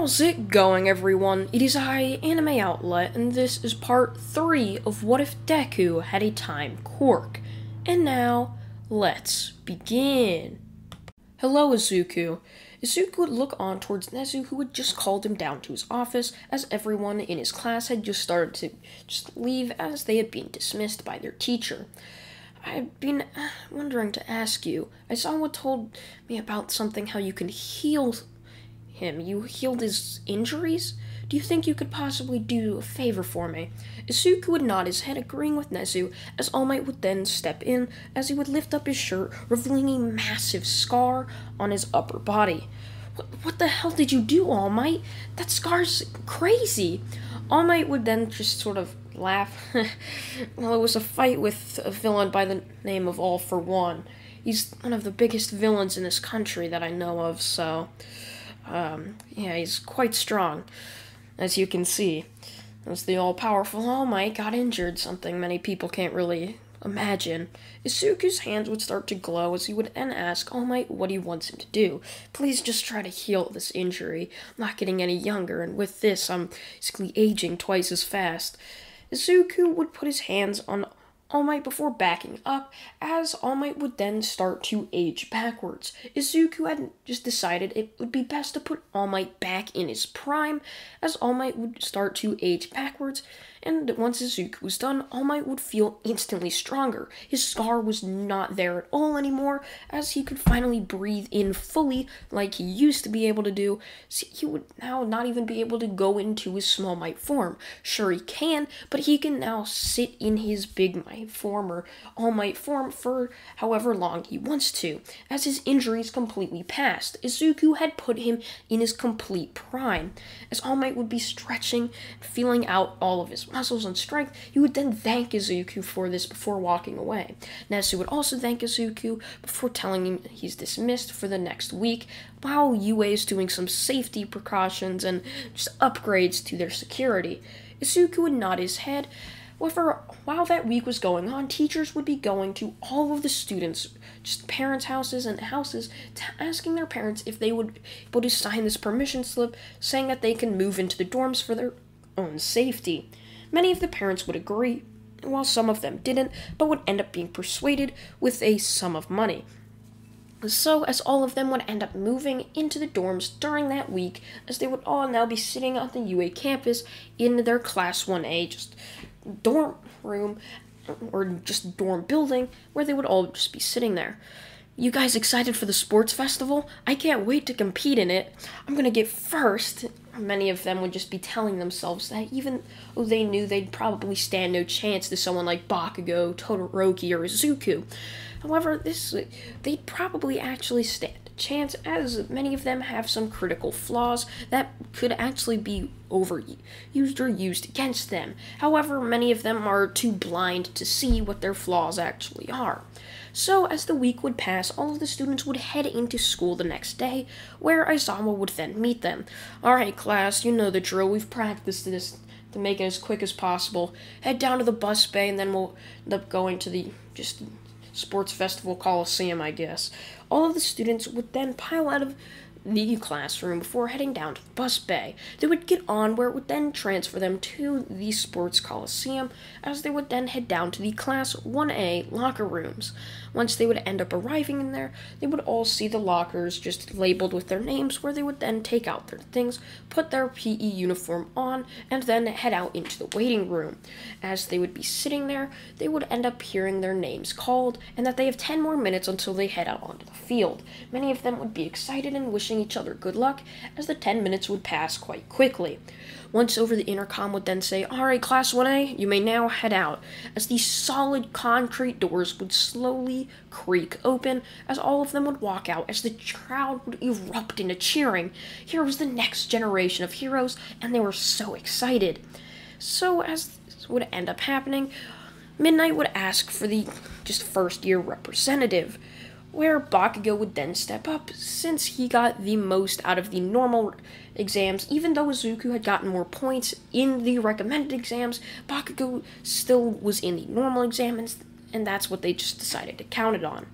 How's it going, everyone? It is I, Anime Outlet, and this is part 3 of What If Deku Had a Time Quirk. And now, let's begin. Hello, Izuku. Izuku would look on towards Nezu, who had just called him down to his office, as everyone in his class had just started to leave as they had been dismissed by their teacher. I've been wondering to ask you, I saw what told me about something how you can heal him. You healed his injuries? Do you think you could possibly do a favor for me? Izuku would nod his head, agreeing with Nezu, as All Might would then step in, as he would lift up his shirt, revealing a massive scar on his upper body. What the hell did you do, All Might? That scar's crazy! All Might would then just sort of laugh. Well, it was a fight with a villain by the name of All For One. He's one of the biggest villains in this country that I know of, so yeah, he's quite strong, as you can see. As the all-powerful All Might got injured, something many people can't really imagine. Izuku's hands would start to glow as he would then ask All Might what he wants him to do. Please just try to heal this injury. I'm not getting any younger, and with this, I'm basically aging twice as fast. Izuku would put his hands on All Might before backing up, as All Might would then start to age backwards. Izuku had just decided it would be best to put All Might back in his prime, as All Might would start to age backwards, and once Izuku was done, All Might would feel instantly stronger. His scar was not there at all anymore, as he could finally breathe in fully like he used to be able to do. See, he would now not even be able to go into his small Might form. Sure, he can, but he can now sit in his big Might form or All Might form for however long he wants to, as his injuries completely passed. Izuku had put him in his complete prime. As All Might would be stretching, feeling out all of his muscles and strength, he would then thank Izuku for this before walking away. Nezu would also thank Izuku before telling him he's dismissed for the next week, while UA is doing some safety precautions and just upgrades to their security. Izuku would nod his head. However, while that week was going on, teachers would be going to all of the students, just parents' houses and houses, asking their parents if they would be able to sign this permission slip saying that they can move into the dorms for their own safety. Many of the parents would agree, while some of them didn't, but would end up being persuaded with a sum of money. So, as all of them would end up moving into the dorms during that week, as they would all now be sitting on the UA campus in their Class 1A, just dorm room, or just dorm building, where they would all just be sitting there. You guys excited for the sports festival? I can't wait to compete in it. I'm gonna get first. Many of them would just be telling themselves that even though they knew they'd probably stand no chance to someone like Bakugo, Todoroki, or Izuku. However, they'd probably actually stand a chance, as many of them have some critical flaws that could actually be overused or used against them. However, many of them are too blind to see what their flaws actually are. So, as the week would pass, all of the students would head into school the next day, where Aizawa would then meet them. Alright, class, you know the drill. We've practiced this to make it as quick as possible. Head down to the bus bay, and then we'll end up going to the Sports Festival Coliseum, I guess. All of the students would then pile out of the classroom before heading down to the bus bay. They would get on where it would then transfer them to the Sports Coliseum, as they would then head down to the Class 1A locker rooms. Once they would end up arriving in there, they would all see the lockers just labeled with their names, where they would then take out their things, put their PE uniform on, and then head out into the waiting room. As they would be sitting there, they would end up hearing their names called, and that they have 10 more minutes until they head out onto the field. Many of them would be excited and wishing each other good luck, as the 10 minutes would pass quite quickly. Once over, the intercom would then say, "Alright, Class 1A, you may now head out," as the solid concrete doors would slowly creak open, as all of them would walk out, as the crowd would erupt into cheering. Here was the next generation of heroes, and they were so excited. So, as this would end up happening, Midnight would ask for the first-year representative, where Bakugo would then step up, since he got the most out of the normal exams. Even though Izuku had gotten more points in the recommended exams, Bakugo still was in the normal exams, and that's what they just decided to count it on.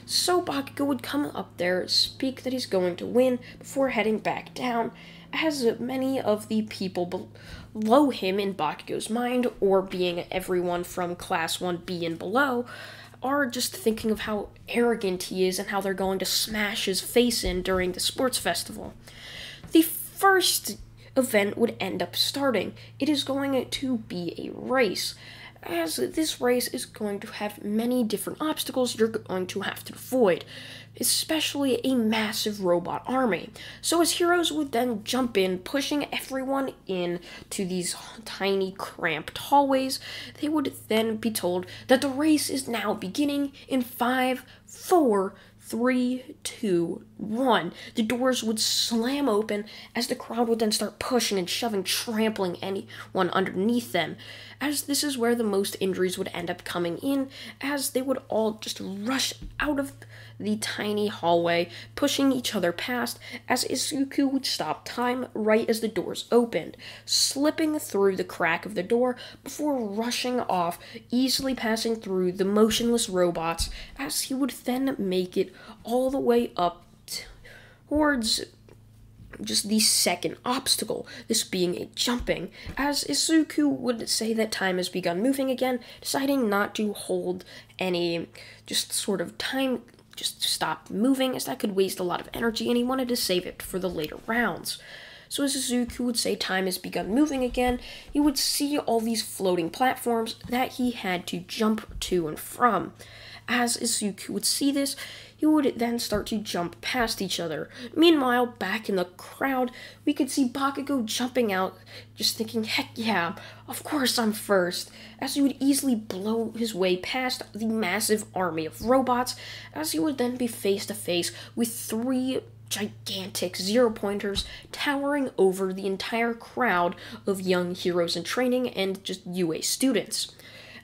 So Bakugo would come up there, speak that he's going to win before heading back down, as many of the people below him in Bakugo's mind, or being everyone from Class 1B and below, are just thinking of how arrogant he is and how they're going to smash his face in during the sports festival. The first event would end up starting. It is going to be a race, as this race is going to have many different obstacles you're going to have to avoid, especially a massive robot army. So as heroes would then jump in, pushing everyone in to these tiny cramped hallways, they would then be told that the race is now beginning in 5, 4, 3, 2, 1. The doors would slam open as the crowd would then start pushing and shoving, trampling anyone underneath them, as this is where the most injuries would end up coming in, as they would all just rush out of the tiny hallway, pushing each other past, as Izuku would stop time right as the doors opened, slipping through the crack of the door before rushing off, easily passing through the motionless robots, as he would then make it all the way up towards just the second obstacle, this being a jumping, as Izuku would say that time has begun moving again, deciding not to hold any just sort of time, just stop moving, as that could waste a lot of energy, and he wanted to save it for the later rounds. So as Izuku would say time has begun moving again, he would see all these floating platforms that he had to jump to and from. As Izuku would see this, he would then start to jump past each other. Meanwhile, back in the crowd, we could see Bakugo jumping out, just thinking, heck yeah, of course I'm first, as he would easily blow his way past the massive army of robots, as he would then be face to face with 3 gigantic zero-pointers towering over the entire crowd of young heroes in training and just UA students.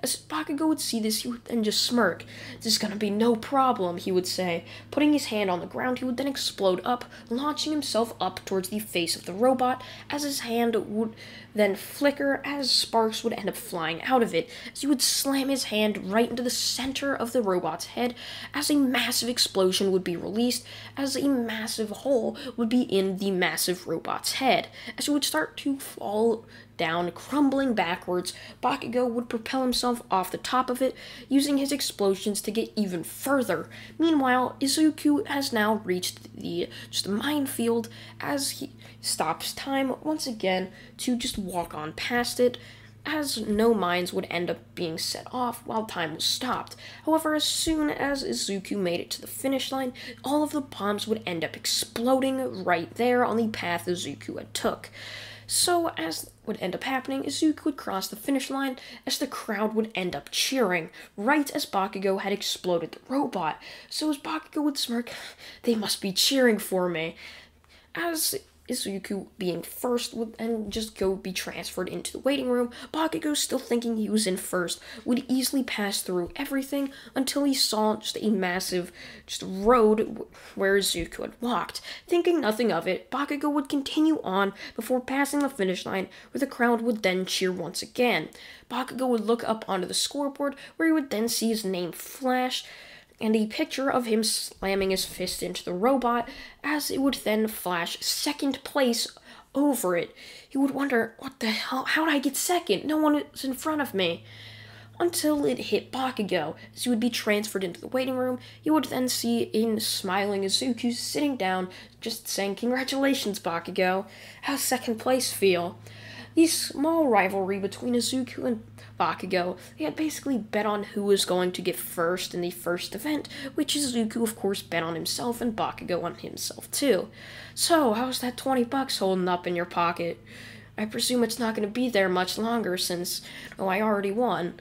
As Bakugo would see this, he would then just smirk. "This is gonna be no problem," he would say. Putting his hand on the ground, he would then explode up, launching himself up towards the face of the robot, as his hand would then flicker as sparks would end up flying out of it, as he would slam his hand right into the center of the robot's head, as a massive explosion would be released, as a massive hole would be in the massive robot's head. As he would start to fall down, crumbling backwards, Bakugo would propel himself off the top of it, using his explosions to get even further. Meanwhile, Izuku has now reached the minefield, as he stops time once again to just walk on past it, as no mines would end up being set off while time was stopped. However, as soon as Izuku made it to the finish line, all of the bombs would end up exploding right there on the path Izuku had took. So, as would end up happening, Izuku would cross the finish line, as the crowd would end up cheering, right as Bakugo had exploded the robot. So as Bakugo would smirk, "They must be cheering for me," as Izuku, being first, would then just go be transferred into the waiting room. Bakugo, still thinking he was in first, would easily pass through everything until he saw just a massive road where Izuku had walked. Thinking nothing of it, Bakugo would continue on before passing the finish line, where the crowd would then cheer once again. Bakugo would look up onto the scoreboard, where he would then see his name flash, and a picture of him slamming his fist into the robot, as it would then flash second place over it. He would wonder, what the hell, how did I get second? No one is in front of me. Until it hit Bakugo. As he would be transferred into the waiting room, he would then see a smiling Izuku sitting down, just saying, "Congratulations, Bakugo. How's second place feel?" The small rivalry between Izuku and Bakugo, they had basically bet on who was going to get first in the first event, which Izuku, of course, bet on himself, and Bakugo on himself, too. So, how's that $20 holding up in your pocket? I presume it's not going to be there much longer since, I already won.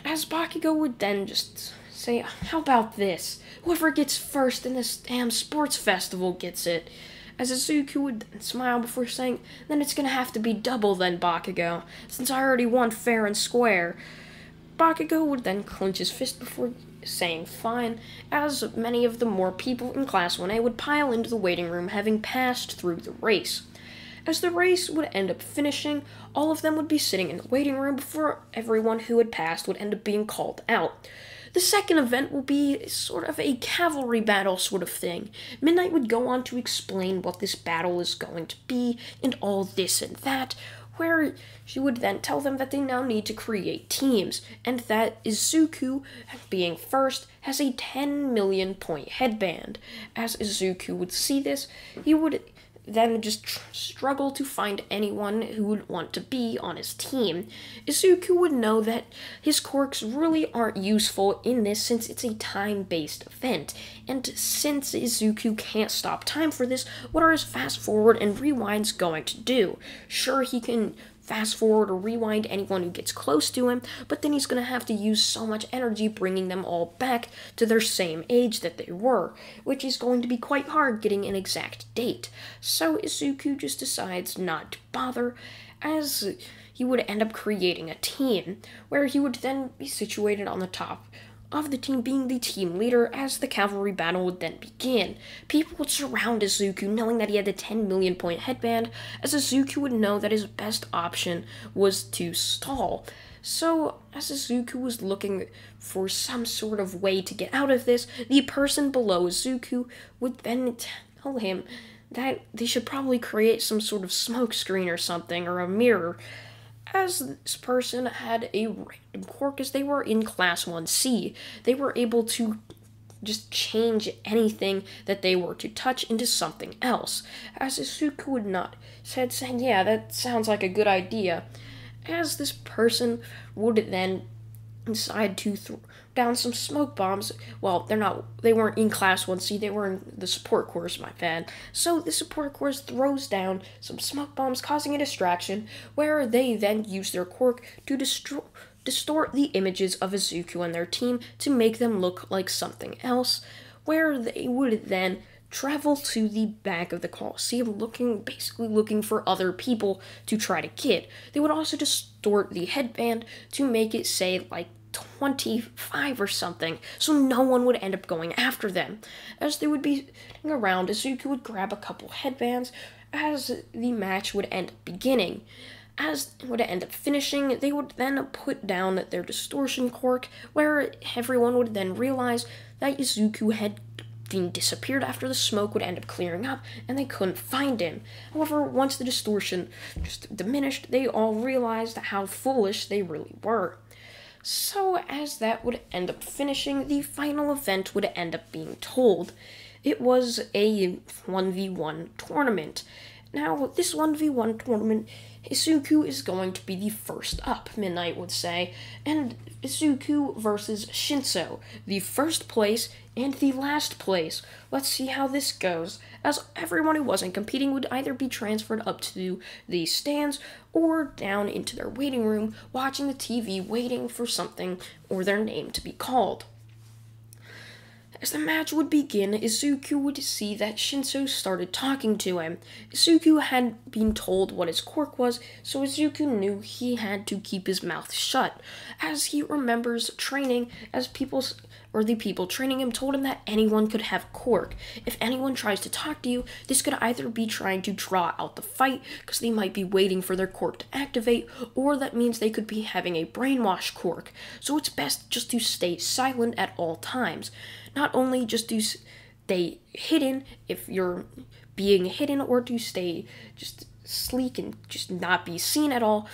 As Bakugo would then just say, "How about this? Whoever gets first in this damn sports festival gets it." As Izuku would smile before saying, "Then it's gonna have to be double then, Bakugo, since I already won fair and square." Bakugo would then clench his fist before saying fine, as many of the more people in Class 1A would pile into the waiting room, having passed through the race. As the race would end up finishing, all of them would be sitting in the waiting room before everyone who had passed would end up being called out. The second event will be sort of a cavalry battle sort of thing. Midnight would go on to explain what this battle is going to be and all this and that, where she would then tell them that they now need to create teams, and that Izuku, being first, has a 10 million point headband. As Izuku would see this, he would then just struggle to find anyone who would want to be on his team. Izuku would know that his quirks really aren't useful in this since it's a time-based event, and since Izuku can't stop time for this, what are his fast forward and rewinds going to do? Sure, he can fast forward or rewind anyone who gets close to him, but then he's going to have to use so much energy bringing them all back to their same age that they were, which is going to be quite hard getting an exact date. So Izuku just decides not to bother, as he would end up creating a team, where he would then be situated on the top of the team, being the team leader, as the cavalry battle would then begin. People would surround Izuku, knowing that he had the 10 million point headband, as Izuku would know that his best option was to stall. So, as Izuku was looking for some sort of way to get out of this, the person below Izuku would then tell him that they should probably create some sort of smoke screen or something, or a mirror, as this person had a random quirk. As they were in Class 1C, they were able to just change anything that they were to touch into something else. As Izuku would nod his head, saying, yeah, that sounds like a good idea. As this person would then decide to throw down some smoke bombs. Well, they weren't in Class 1C, they were in the support course, my bad. So the support course throws down some smoke bombs, causing a distraction, where they then use their quirk to distort the images of Izuku and their team to make them look like something else, where they would then travel to the back of the Coliseum, basically looking for other people to try to get. They would also distort the headband to make it say like 25 or something, so no one would end up going after them. As they would be sitting around, Izuku would grab a couple headbands as the match would end up beginning. As it would end up finishing, they would then put down their distortion quirk, where everyone would then realize that Izuku had disappeared after the smoke would end up clearing up, and they couldn't find him. However, once the distortion just diminished, they all realized how foolish they really were. So, as that would end up finishing, the final event would end up being told. It was a 1v1 tournament. Now, this 1v1 tournament, Izuku is going to be the first up, Midnight would say, and Izuku versus Shinso, the first place and the last place. Let's see how this goes, as everyone who wasn't competing would either be transferred up to the stands or down into their waiting room, watching the TV, waiting for something or their name to be called. As the match would begin, Izuku would see that Shinso started talking to him. Izuku had been told what his quirk was, so Izuku knew he had to keep his mouth shut, as he remembers training, as the people training him told him that anyone could have quirk. If anyone tries to talk to you, this could either be trying to draw out the fight, because they might be waiting for their quirk to activate, or that means they could be having a brainwash quirk, so it's best just to stay silent at all times. Not only just to stay hidden if you're being hidden, or to stay just sleek and just not be seen at all,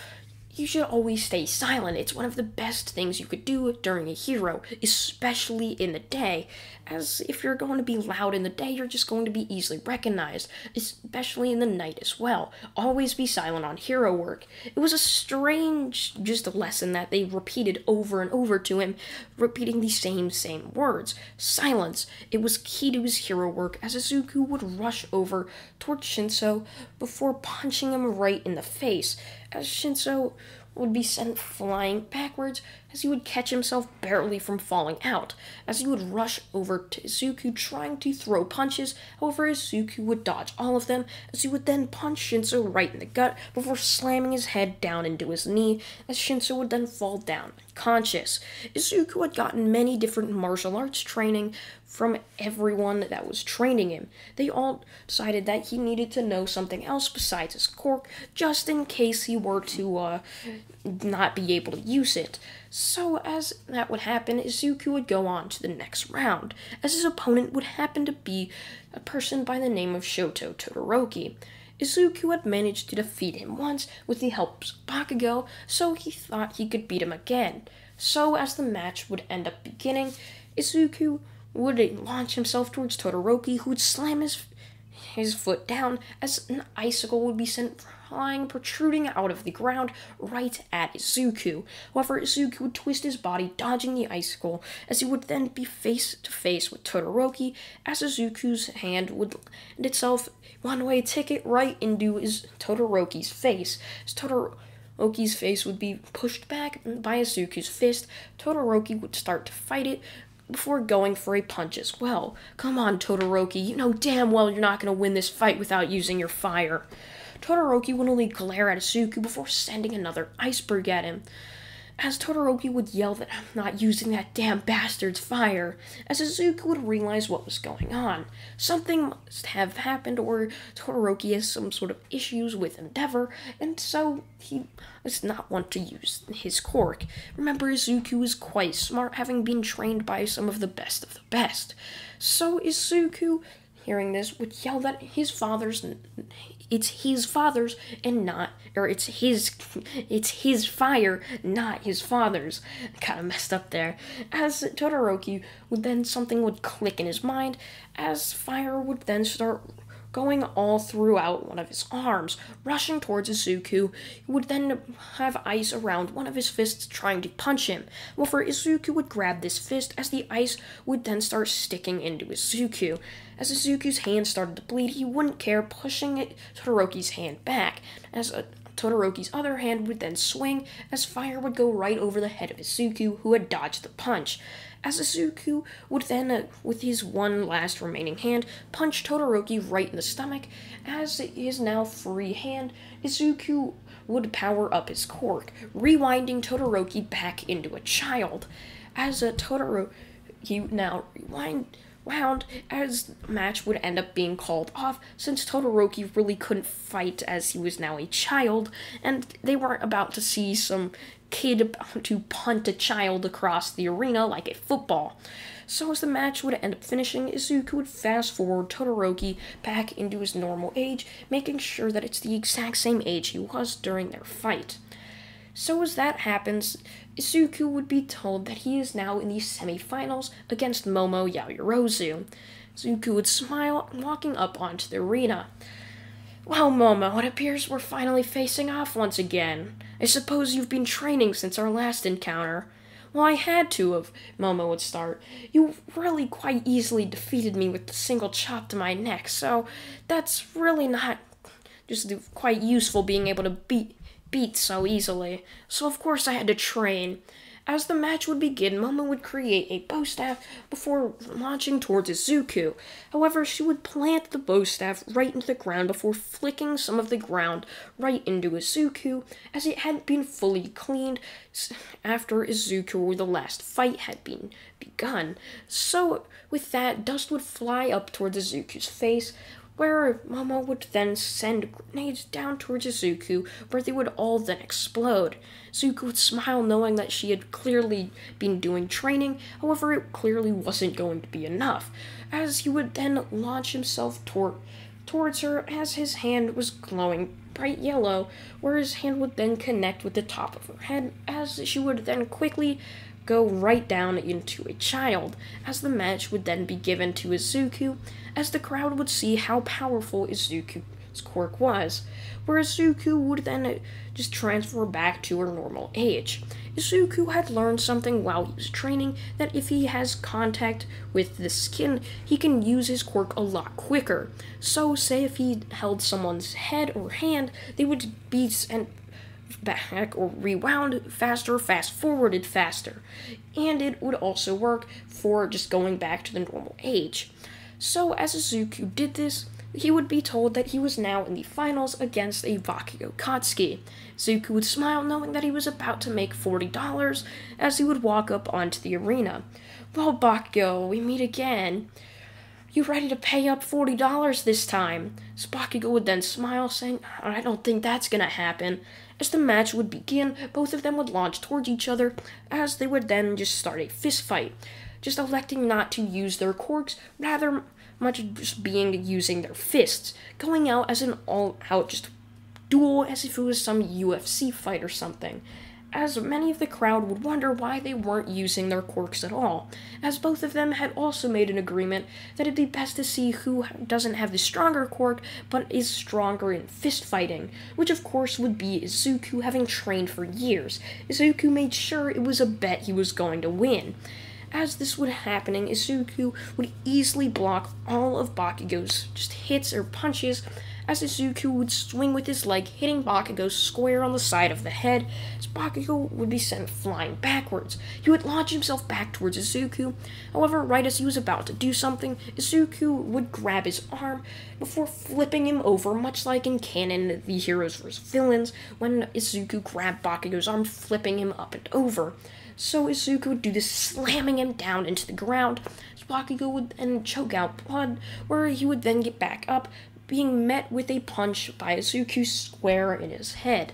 you should always stay silent. It's one of the best things you could do during a hero, especially in the day, as if you're going to be loud in the day, you're just going to be easily recognized, especially in the night as well. Always be silent on hero work. It was a strange just lesson that they repeated over and over to him, repeating the same words. Silence. It was key to his hero work, as Izuku would rush over towards Shinso before punching him right in the face, as Shinso would be sent flying backwards, as he would catch himself barely from falling out, as he would rush over to Izuku trying to throw punches. However, Izuku would dodge all of them, as he would then punch Shinso right in the gut before slamming his head down into his knee, as Shinso would then fall down unconscious. Izuku had gotten many different martial arts training from everyone that was training him. They all decided that he needed to know something else besides his quirk, just in case he were to not be able to use it. So as that would happen, Izuku would go on to the next round, as his opponent would happen to be a person by the name of Shoto Todoroki. Izuku had managed to defeat him once with the help of Bakugo, so he thought he could beat him again. So as the match would end up beginning, Izuku would launch himself towards Todoroki, who would slam his foot down as an icicle would be sent flying, protruding out of the ground right at Izuku. However, Izuku would twist his body, dodging the icicle, as he would then be face to face with Todoroki, as Izuku's hand would land itself one-way ticket right into Todoroki's face. As Todoroki's face would be pushed back by Izuku's fist, Todoroki would start to fight it, before going for a punch as well. Come on, Todoroki, you know damn well you're not going to win this fight without using your fire. Todoroki would only glare at Izuku before sending another iceberg at him, as Todoroki would yell that I'm not using that damn bastard's fire, as Izuku would realize what was going on. Something must have happened, or Todoroki has some sort of issues with Endeavor, and so he does not want to use his quirk. Remember, Izuku is quite smart, having been trained by some of the best of the best. So Izuku, hearing this, would yell that it's his fire, not his father's. Kinda messed up there. As Todoroki something would click in his mind, as fire would then start going all throughout one of his arms, rushing towards Izuku, who would then have ice around one of his fists trying to punch him. However, Izuku would grab this fist as the ice would then start sticking into Izuku. As Izuku's hand started to bleed, he wouldn't care, pushing Todoroki's hand back, as Todoroki's other hand would then swing, as fire would go right over the head of Izuku, who had dodged the punch. As Izuku would then, with his one last remaining hand, punch Todoroki right in the stomach. As his now free hand, Izuku would power up his quirk, rewinding Todoroki back into a child. As Todoroki now wound, as the match would end up being called off, since Todoroki really couldn't fight as he was now a child, and they weren't about to see some kid about to punt a child across the arena like a football. So as the match would end up finishing, Izuku would fast forward Todoroki back into his normal age, making sure that it's the exact same age he was during their fight. So as that happens, Izuku would be told that he is now in the semi-finals against Momo Yaoyorozu. Izuku would smile, walking up onto the arena. Well, Momo, it appears we're finally facing off once again. I suppose you've been training since our last encounter. Well, I had to have, Momo would start. You really quite easily defeated me with the single chop to my neck, so that's really not just quite useful being able to beat so easily. So of course I had to train. As the match would begin, Momo would create a bow staff before launching towards Izuku. However, she would plant the bow staff right into the ground before flicking some of the ground right into Izuku, as it hadn't been fully cleaned after Izuku or the last fight had been begun. So with that, dust would fly up towards Izuku's face, where Momo would then send grenades down towards Izuku, where they would all then explode. Izuku would smile, knowing that she had clearly been doing training, however it clearly wasn't going to be enough, as he would then launch himself towards her as his hand was glowing bright yellow, where his hand would then connect with the top of her head, as she would then quickly go right down into a child, as the match would then be given to Izuku, as the crowd would see how powerful Izuku's quirk was, where Izuku would then just transfer back to her normal age. Izuku had learned something while he was training, that if he has contact with the skin, he can use his quirk a lot quicker. So say if he held someone's head or hand, they would be sent back or rewound faster, fast-forwarded faster. And it would also work for just going back to the normal age. So as Izuku did this, he would be told that he was now in the finals against a Bakugo Katsuki. Izuku would smile, knowing that he was about to make $40 as he would walk up onto the arena. Well, Bakugo, we meet again. You ready to pay up $40 this time? Bakugo would then smile, saying, I don't think that's gonna happen. As the match would begin, both of them would launch towards each other, as they would then just start a fist fight, just electing not to use their quirks, rather much just using their fists, going out as an all-out just duel as if it was some UFC fight or something, as many of the crowd would wonder why they weren't using their quirks at all, as both of them had also made an agreement that it'd be best to see who doesn't have the stronger quirk but is stronger in fist fighting, which of course would be Izuku, having trained for years. Izuku made sure it was a bet he was going to win. As this was happening, Izuku would easily block all of Bakugo's just hits or punches, as Izuku would swing with his leg, hitting Bakugo square on the side of the head, as Bakugo would be sent flying backwards. He would launch himself back towards Izuku. However, right as he was about to do something, Izuku would grab his arm before flipping him over, much like in canon The Heroes vs. Villains, when Izuku grabbed Bakugo's arm, flipping him up and over. So Izuku would do this, slamming him down into the ground. Bakugo would then choke out blood, where he would then get back up, being met with a punch by Izuku square in his head.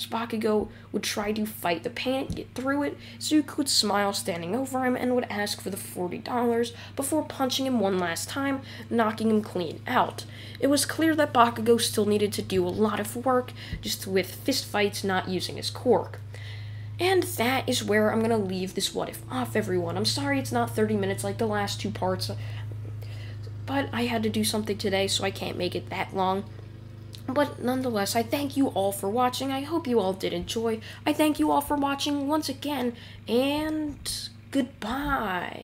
Bakugo would try to fight the pain and get through it. Izuku would smile, standing over him, and would ask for the $40 before punching him one last time, knocking him clean out. It was clear that Bakugo still needed to do a lot of work, just with fist fights, not using his quirk. And that is where I'm going to leave this What If off, everyone. I'm sorry it's not 30 minutes like the last two parts, but I had to do something today, so I can't make it that long. But nonetheless, I thank you all for watching. I hope you all did enjoy. I thank you all for watching once again, and goodbye.